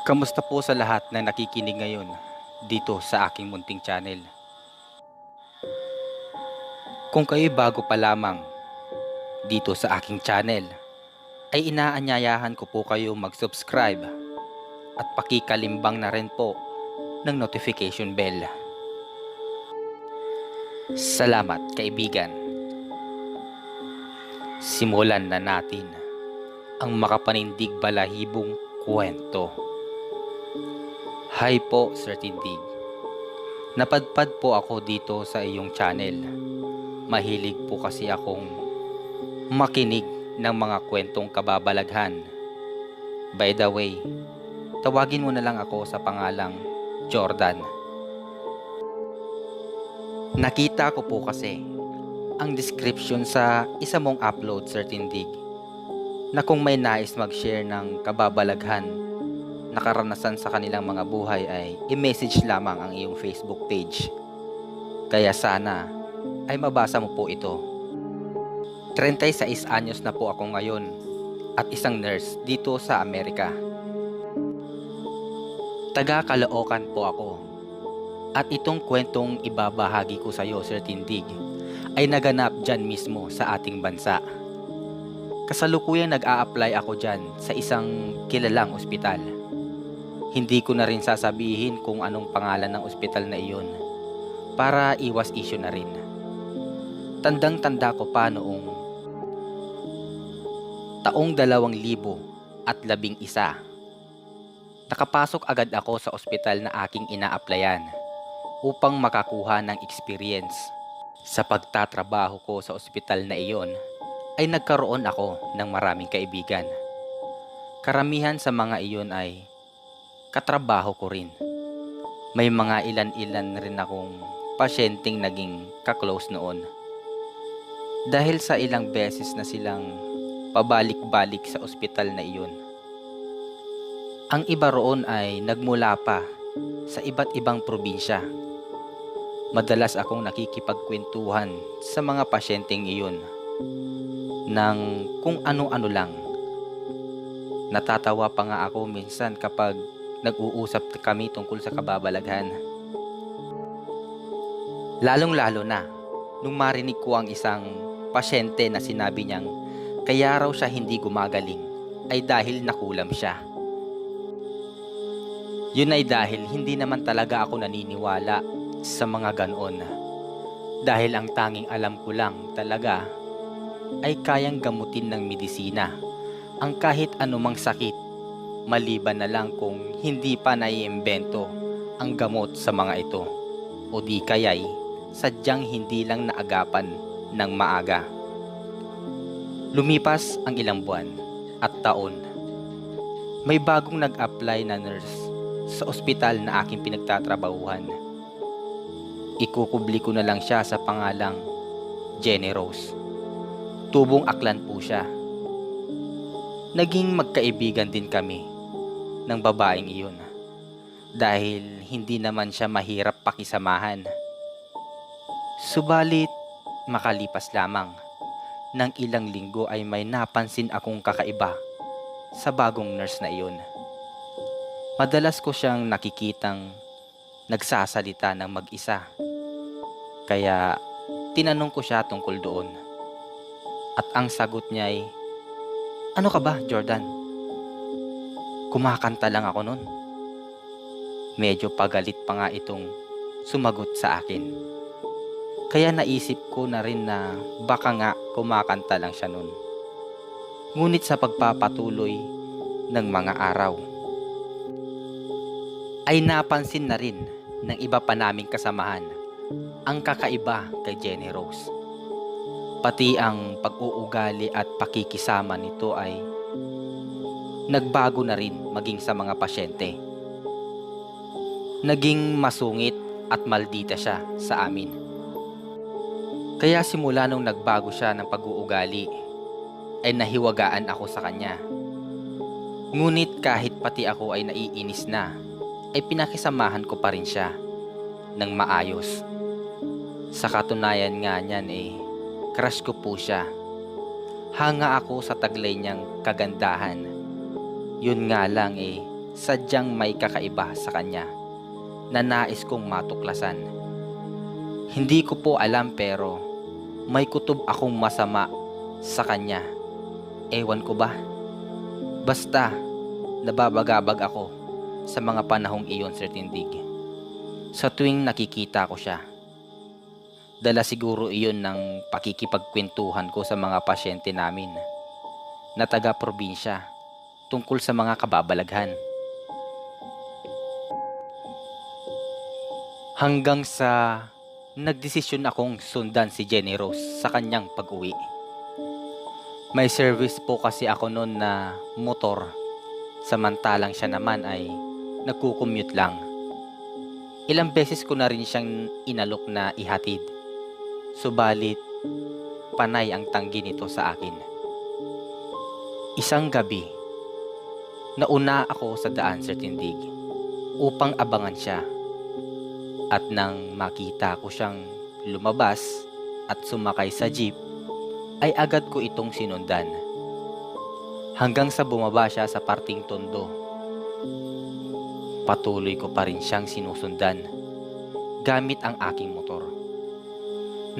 Kamusta po sa lahat na nakikinig ngayon dito sa aking munting channel? Kung kayo'y bago pa lamang dito sa aking channel, ay inaanyayahan ko po kayo mag-subscribe at pakikalimbang na rin po ng notification bell. Salamat kaibigan. Simulan na natin ang makapanindig balahibong kwento. Hi po, Sir Tindig. Napadpad po ako dito sa iyong channel. Mahilig po kasi akong makinig ng mga kwentong kababalaghan. By the way, tawagin mo na lang ako sa pangalang Jordan. Nakita ko po kasi ang description sa isa mong upload, Sir Tindig, na kung may nais mag-share ng kababalaghan na karanasan sa kanilang mga buhay ay i-message lamang ang iyong Facebook page. Kaya sana ay mabasa mo po ito. 36 anyos na po ako ngayon at isang nurse dito sa Amerika. Taga Caloocan po ako. At itong kwentong ibabahagi ko sa iyo, Sir Tindig, ay naganap dyan mismo sa ating bansa. Kasalukuyang nag-a-apply ako dyan sa isang kilalang ospital. Hindi ko na rin sasabihin kung anong pangalan ng ospital na iyon para iwas issue na rin. Tandang-tanda ko pa noong taong 2011. Nakapasok agad ako sa ospital na aking ina-applyan upang makakuha ng experience. Sa pagtatrabaho ko sa ospital na iyon ay nagkaroon ako ng maraming kaibigan. Karamihan sa mga iyon ay katrabaho ko rin. May mga ilan-ilan rin akong pasyenteng naging kaklose noon. Dahil sa ilang beses na silang pabalik-balik sa ospital na iyon. Ang iba roon ay nagmula pa sa iba't ibang probinsya. Madalas akong nakikipagkwentuhan sa mga pasyenteng iyon ng kung ano-ano lang. Natatawa pa nga ako minsan kapag nag-uusap kami tungkol sa kababalaghan. Lalong-lalo na nung marinig ko ang isang pasyente na sinabi niyang kaya raw siya hindi gumagaling ay dahil nakulam siya. Yun ay dahil hindi naman talaga ako naniniwala sa mga ganoon. Dahil ang tanging alam ko lang talaga ay kayang gamutin ng medisina ang kahit anumang sakit, maliban na lang kung hindi pa naiimbento ang gamot sa mga ito o di kaya'y sadyang hindi lang naagapan ng maaga. Lumipas ang ilang buwan at taon. May bagong nag-apply na nurse sa ospital na aking pinagtatrabahuhan. Ikukubli ko na lang siya sa pangalang Jenny Rose. Tubong aklan po siya. Naging magkaibigan din kami ng babaeng iyon dahil hindi naman siya mahirap pakisamahan. Subalit makalipas lamang ng ilang linggo ay may napansin akong kakaiba sa bagong nurse na iyon. Madalas ko siyang nakikitang nagsasalita ng mag-isa. Kaya tinanong ko siya tungkol doon. At ang sagot niya ay, "Ano ka ba, Jordan? Kumakanta lang ako nun." Medyo pagalit pa nga itong sumagot sa akin. Kaya naisip ko na rin na baka nga kumakanta lang siya nun. Ngunit sa pagpapatuloy ng mga araw, ay napansin na rin ng iba pa naming kasamahan ang kakaiba kay Jenny Rose. Pati ang pag-uugali at pakikisama nito ay nagbago na rin maging sa mga pasyente. Naging masungit at maldita siya sa amin. Kaya simula nung nagbago siya ng pag-uugali, ay nahiwagaan ako sa kanya. Ngunit kahit pati ako ay naiinis na, ay pinakisamahan ko pa rin siya ng maayos. Sa katunayan nga niyan crush ko po siya. Hanga ako sa taglay niyang kagandahan. Yun nga lang sadyang may kakaiba sa kanya na nais kong matuklasan. Hindi ko po alam pero may kutob akong masama sa kanya. Ewan ko ba? Basta nababagabag ako sa mga panahong iyon, Sir Tindig. Sa tuwing nakikita ko siya, dala siguro iyon ng pakikipagkwentuhan ko sa mga pasyente namin na taga-probinsya tungkol sa mga kababalaghan. Hanggang sa nagdesisyon akong sundan si Jenny Rose sa kanyang pag-uwi. May service po kasi ako noon na motor, samantalang siya naman ay nagkukommute lang. Ilang beses ko na rin siyang inalok na ihatid, subalit panay ang tanggi nito sa akin. Isang gabi, nauna ako sa daan, Sir Tindig, upang abangan siya. At nang makita ko siyang lumabas at sumakay sa jeep, ay agad ko itong sinundan. Hanggang sa bumaba siya sa parting tondo. Patuloy ko pa rin siyang sinusundan gamit ang aking motor.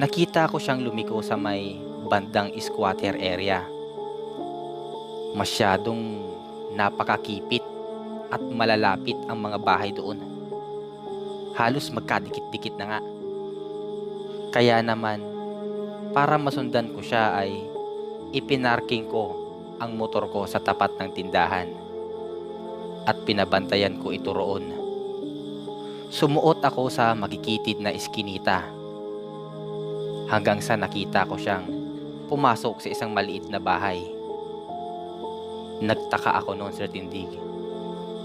Nakita ko siyang lumiko sa may bandang squatter area. Masyadong napakakipit at malalapit ang mga bahay doon. Halos magkadikit-dikit na nga. Kaya naman, para masundan ko siya ay ipinarking ko ang motor ko sa tapat ng tindahan at pinabantayan ko ito roon. Sumuot ako sa magkikitid na iskinita hanggang sa nakita ko siyang pumasok sa isang maliit na bahay. Nagtaka ako noon, Sir Tindig.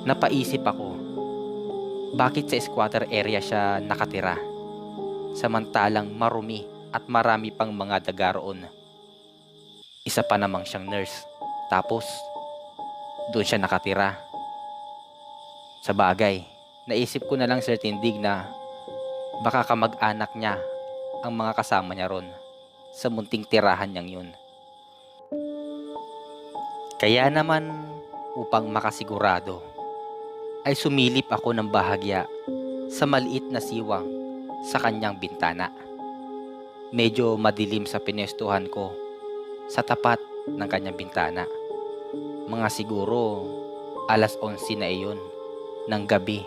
Napaisip ako, bakit sa squatter area siya nakatira samantalang marumi at marami pang mga daga roon. Isa pa namang siyang nurse, tapos doon siya nakatira. Sa bagay, naisip ko na lang, Sir Tindig, na baka kamag-anak niya ang mga kasama niya ron sa munting tirahan niyang yun. Kaya naman, upang makasigurado, ay sumilip ako ng bahagya sa maliit na siwang sa kanyang bintana. Medyo madilim sa pinestuhan ko sa tapat ng kanyang bintana. Mga siguro 11:00 na iyon ng gabi,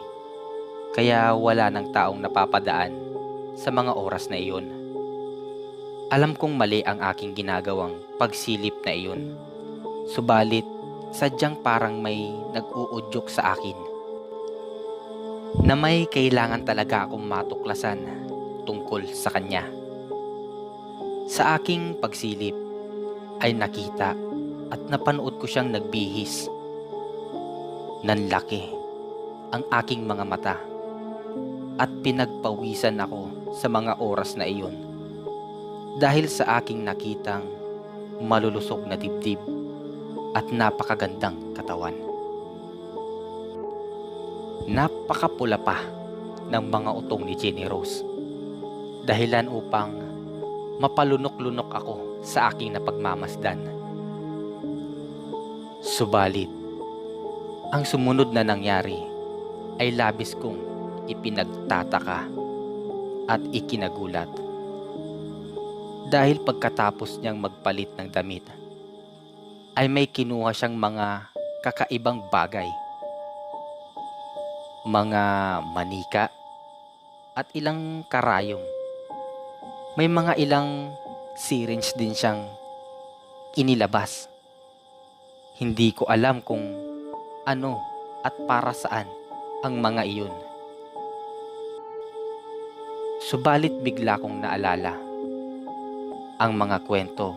kaya wala ng taong napapadaan sa mga oras na iyon. Alam kong mali ang aking ginagawang pagsilip na iyon, subalit sadyang parang may nag-uudyok sa akin na may kailangan talaga akong matuklasan tungkol sa kanya. Sa aking pagsilip ay nakita at napanood ko siyang nagbihis. Nanlaki ang aking mga mata at pinagpawisan ako sa mga oras na iyon dahil sa aking nakitang malulusog na dibdib at napakagandang katawan. Napakapula pa ng mga utong ni Jenny Rose, dahilan upang mapalunok-lunok ako sa aking napagmamasdan. Subalit, ang sumunod na nangyari ay labis kong ipinagtataka at ikinagulat. Dahil pagkatapos niyang magpalit ng damit, ay may kinuha siyang mga kakaibang bagay. Mga manika at ilang karayom. May mga ilang syringe din siyang inilabas. Hindi ko alam kung ano at para saan ang mga iyon. Subalit bigla kong naalala ang mga kwento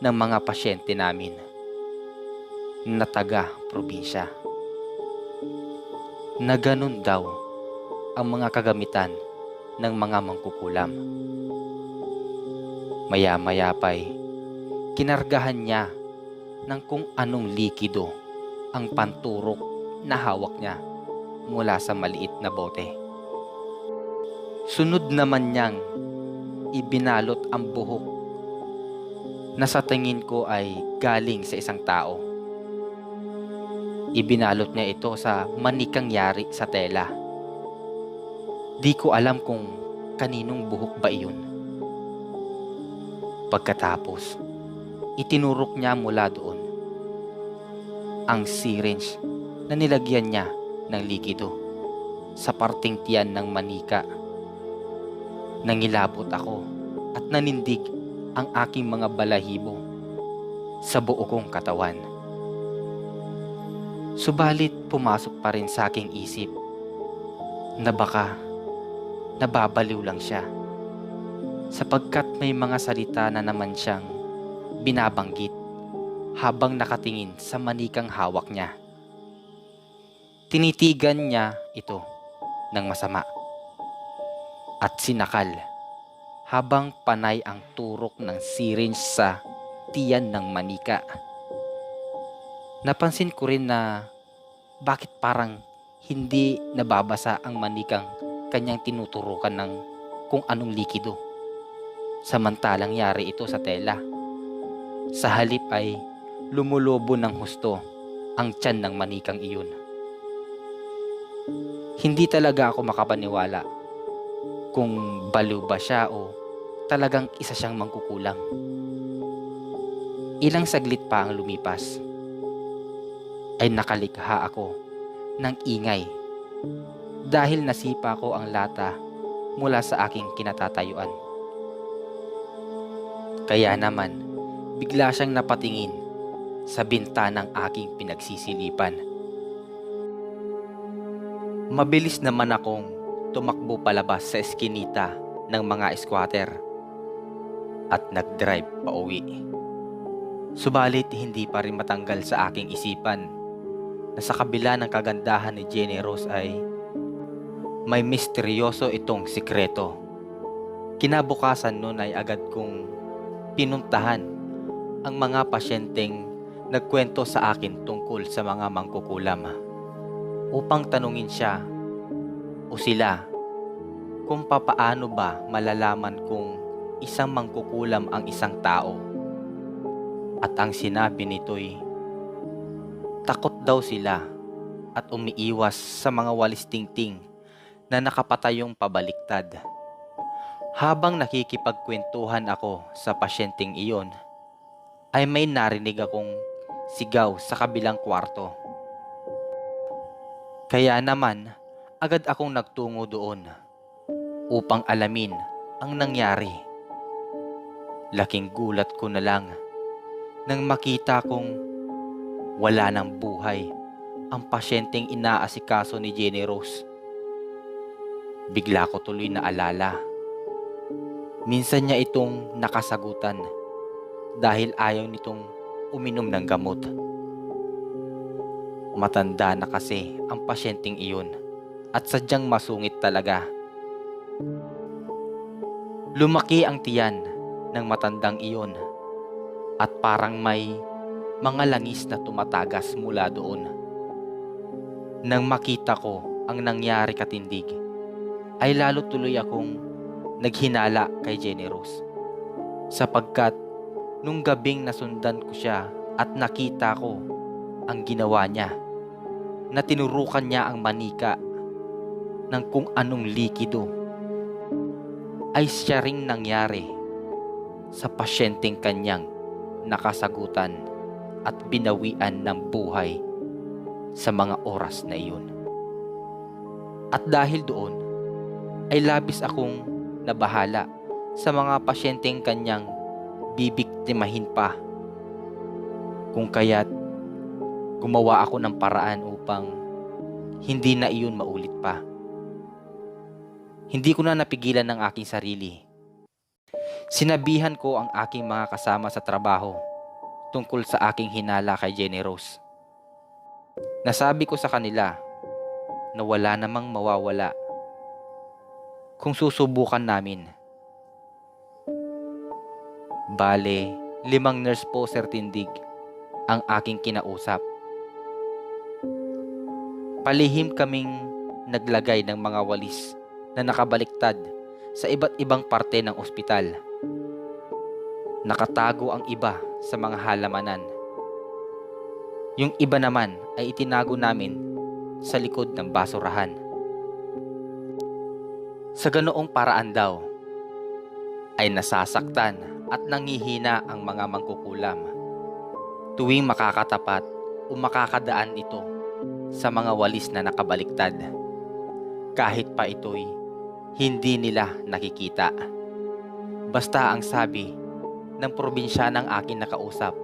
ng mga pasyente namin na taga-probinsya, na ganun daw ang mga kagamitan ng mga mangkukulam. Maya-maya pa'y kinargahan niya ng kung anong likido ang panturok na hawak niya mula sa maliit na bote. Sunod naman niyang ibinalot ang buhok na sa tingin ko ay galing sa isang tao. Ibinalot niya ito sa manikang yari sa tela. Di ko alam kung kaninong buhok ba iyon. Pagkatapos, itinurok niya mula doon ang syringe na nilagyan niya ng likido sa parting tiyan ng manika. Nangilabot ako at nanindig ang aking mga balahibo sa buo kong katawan. Subalit pumasok pa rin sa aking isip na baka nababaliw lang siya, sapagkat may mga salita na naman siyang binabanggit habang nakatingin sa manikang hawak niya. Tinitigan niya ito ng masama at sinakal habang panay ang turok ng syringe sa tiyan ng manika. Napansin ko rin na bakit parang hindi nababasa ang manikang kanyang tinuturukan ng kung anong likido, samantalang yari ito sa tela. Sa halip ay lumulobo ng husto ang tiyan ng manikang iyon. Hindi talaga ako makapaniwala kung baliw ba siya o talagang isa siyang mangkukulam. Ilang saglit pa ang lumipas ay nakalikha ako ng ingay dahil nasipa ko ang lata mula sa aking kinatatayuan. Kaya naman, bigla siyang napatingin sa bintanang aking pinagsisilipan. Mabilis naman akong tumakbo palabas sa eskinita ng mga squatter at nag-drive pa uwi. Subalit hindi pa rin matanggal sa aking isipan na sa kabila ng kagandahan ni Jenny Rose ay may misteryoso itong sikreto. Kinabukasan nun ay agad kong pinuntahan ang mga pasyenteng nagkwento sa akin tungkol sa mga mangkukulam upang tanungin siya o sila kung papaano ba malalaman kung isang mangkukulam ang isang tao. At ang sinabi nito'y takot daw sila at umiiwas sa mga walis tingting na nakapatayong pabaliktad. Habang nakikipagkwentuhan ako sa pasyenteng iyon, ay may narinig akong sigaw sa kabilang kwarto. Kaya naman, agad akong nagtungo doon upang alamin ang nangyari. Laking gulat ko na lang nang makita kong wala ng buhay ang pasyenteng inaasikaso ni Jenny Rose. Bigla ko tuloy na alala. Minsan niya itong nakasagutan dahil ayaw nitong uminom ng gamot. Matanda na kasi ang pasyenteng iyon at sadyang masungit talaga. Lumaki ang tiyan ng matandang iyon at parang may mga langis na tumatagas mula doon. Nang makita ko ang nangyari katindig, ay lalo tuloy akong naghinala kay Jenny Rose, sapagkat nung gabing nasundan ko siya at nakita ko ang ginawa niya, na tinurukan niya ang manika ng kung anong likido, ay siya ring nangyari sa pasyenteng kanyang nakasagutan at binawian ng buhay sa mga oras na iyon. At dahil doon, ay labis akong nabahala sa mga pasyenteng kanyang bibiktimahin pa. Kung kaya't gumawa ako ng paraan upang hindi na iyon maulit pa. Hindi ko na napigilan ng aking sarili. Sinabihan ko ang aking mga kasama sa trabaho tungkol sa aking hinala kay Jenny Rose. Nasabi ko sa kanila na wala namang mawawala kung susubukan namin. Bale, 5 nurse po, Sir Tindig, ang aking kinausap. Palihim kaming naglagay ng mga walis na nakabaliktad sa iba't ibang parte ng ospital. Nakatago ang iba sa mga halamanan. Yung iba naman ay itinago namin sa likod ng basurahan. Sa ganoong paraan daw ay nasasaktan at nanghihina ang mga mangkukulam tuwing makakatapat o makakadaan ito sa mga walis na nakabaliktad, kahit pa ito'y hindi nila nakikita. Basta ang sabi ng probinsyanang aking nakausap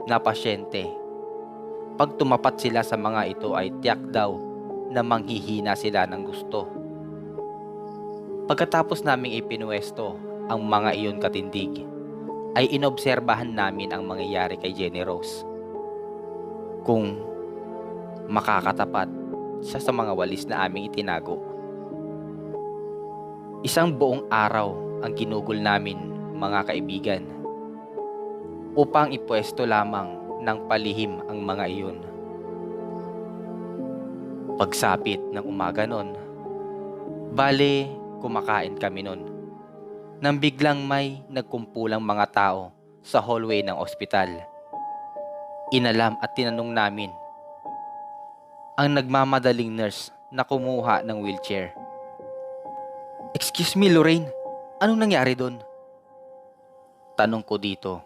na pasyente, pag tumapat sila sa mga ito ay tiyak daw na manghihina sila ng gusto. Pagkatapos naming ipinuwesto ang mga iyon katindig, ay inobserbahan namin ang mangyayari kay Jenny Rose. Kung makakatapat siya sa mga walis na aming itinago. Isang buong araw ang ginugol namin, mga kaibigan, upang ipwesto lamang ng palihim ang mga iyon. Pagsapit ng umaga nun, bale kumakain kami nun, nang biglang may nagkumpulang mga tao sa hallway ng ospital. Inalam at tinanong namin ang nagmamadaling nurse na kumuha ng wheelchair. "Excuse me, Lorraine, anong nangyari doon?" Tanong ko dito.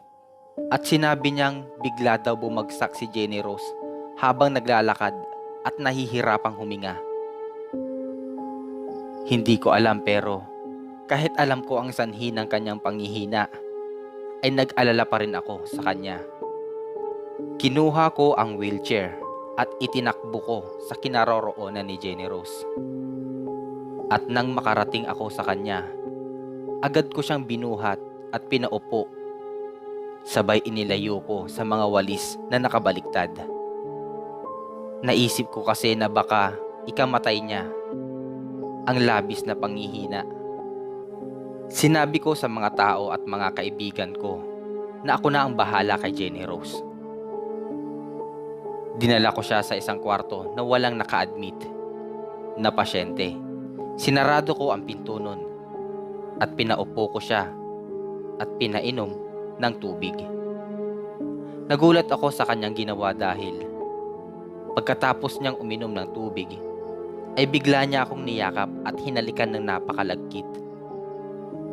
At sinabi niyang bigla daw bumagsak si Jenny Rose habang naglalakad at nahihirapang huminga. Hindi ko alam, pero kahit alam ko ang sanhi ng kanyang panghihina, ay nag-alala pa rin ako sa kanya. Kinuha ko ang wheelchair at itinakbo ko sa kinaroroonan ni Jenny Rose. At nang makarating ako sa kanya, agad ko siyang binuhat at pinaupo. Sabay inilayo ko sa mga walis na nakabaliktad. Naisip ko kasi na baka ikamatay niya ang labis na panghihina. Sinabi ko sa mga tao at mga kaibigan ko na ako na ang bahala kay Jenny Rose. Dinala ko siya sa isang kwarto na walang naka-admit na pasyente. Sinarado ko ang pinto nun at pinaupo ko siya at pinainom ng tubig. Nagulat ako sa kanyang ginawa dahil pagkatapos niyang uminom ng tubig, ay bigla niya akong niyakap at hinalikan ng napakalagkit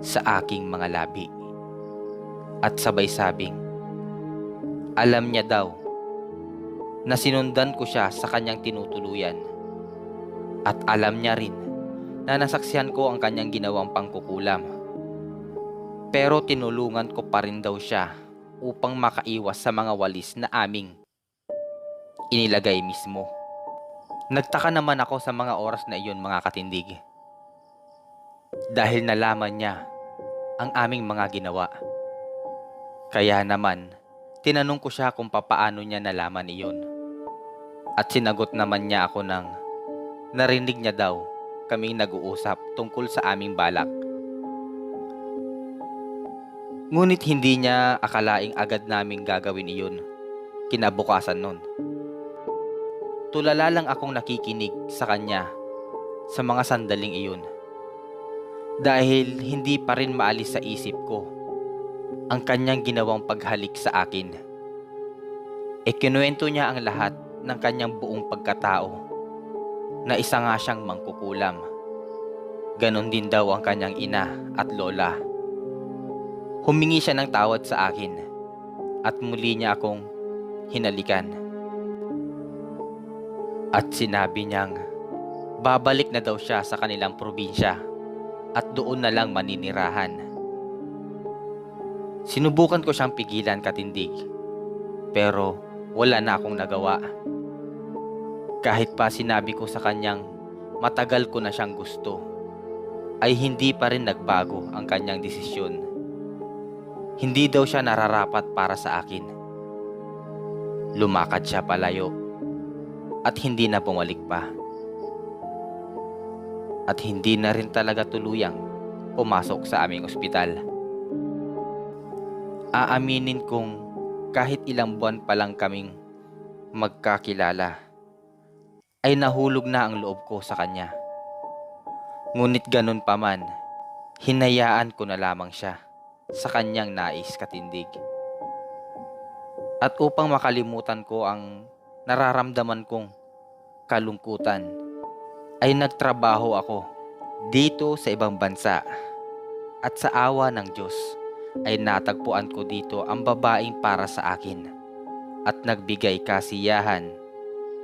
sa aking mga labi. At sabay sabing, alam niya daw na sinundan ko siya sa kanyang tinutuluyan. At alam niya rin na nasaksihan ko ang kanyang ginawang pangkukulam. Pero tinulungan ko pa rin daw siya upang makaiwas sa mga walis na aming inilagay mismo. Nagtaka naman ako sa mga oras na iyon, mga katindig, dahil nalaman niya ang aming mga ginawa. Kaya naman, tinanong ko siya kung papaano niya nalaman iyon. At sinagot naman niya ako ng narinig niya daw kaming nag-uusap tungkol sa aming balak. Ngunit hindi niya akalaing agad naming gagawin iyon kinabukasan nun. Tulala lang akong nakikinig sa kanya sa mga sandaling iyon, dahil hindi pa rin maalis sa isip ko ang kanyang ginawang paghalik sa akin. Ikinuwento niya ang lahat ng kanyang buong pagkatao, na isa nga siyang mangkukulam. Ganon din daw ang kanyang ina at lola. Humingi siya ng tawad sa akin at muli niya akong hinalikan. At sinabi niyang babalik na daw siya sa kanilang probinsya at doon na lang maninirahan. Sinubukan ko siyang pigilan, katindig, pero wala na akong nagawa. Kahit pa sinabi ko sa kanyang matagal ko na siyang gusto, ay hindi pa rin nagbago ang kanyang desisyon. Hindi daw siya nararapat para sa akin. Lumakad siya palayo at hindi na bumalik pa. At hindi na rin talaga tuluyang pumasok sa aming ospital. Aaminin kong kahit ilang buwan pa lang kaming magkakilala, ay nahulog na ang loob ko sa kanya. Ngunit ganun pa man, hinayaan ko na lamang siya sa kanyang nais, katindig. At upang makalimutan ko ang nararamdaman kong kalungkutan ay nagtrabaho ako dito sa ibang bansa at sa awa ng Diyos ay natagpuan ko dito ang babaeng para sa akin at nagbigay kasiyahan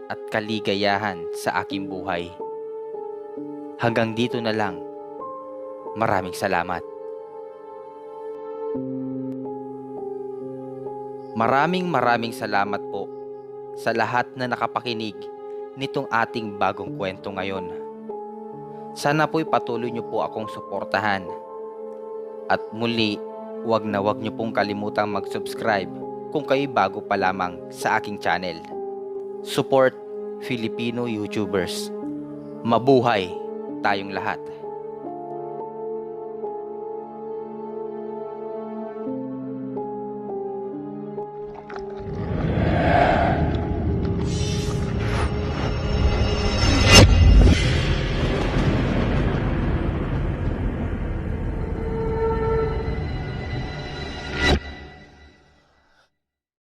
at kaligayahan sa aking buhay. Hanggang dito na lang. Maraming salamat. Maraming salamat po sa lahat na nakapakinig nitong ating bagong kwento ngayon. Sana po'y patuloy niyo po akong suportahan. At muli, wag niyo pong kalimutang mag-subscribe kung kayo bago pa lamang sa aking channel. Support Filipino YouTubers. Mabuhay tayong lahat.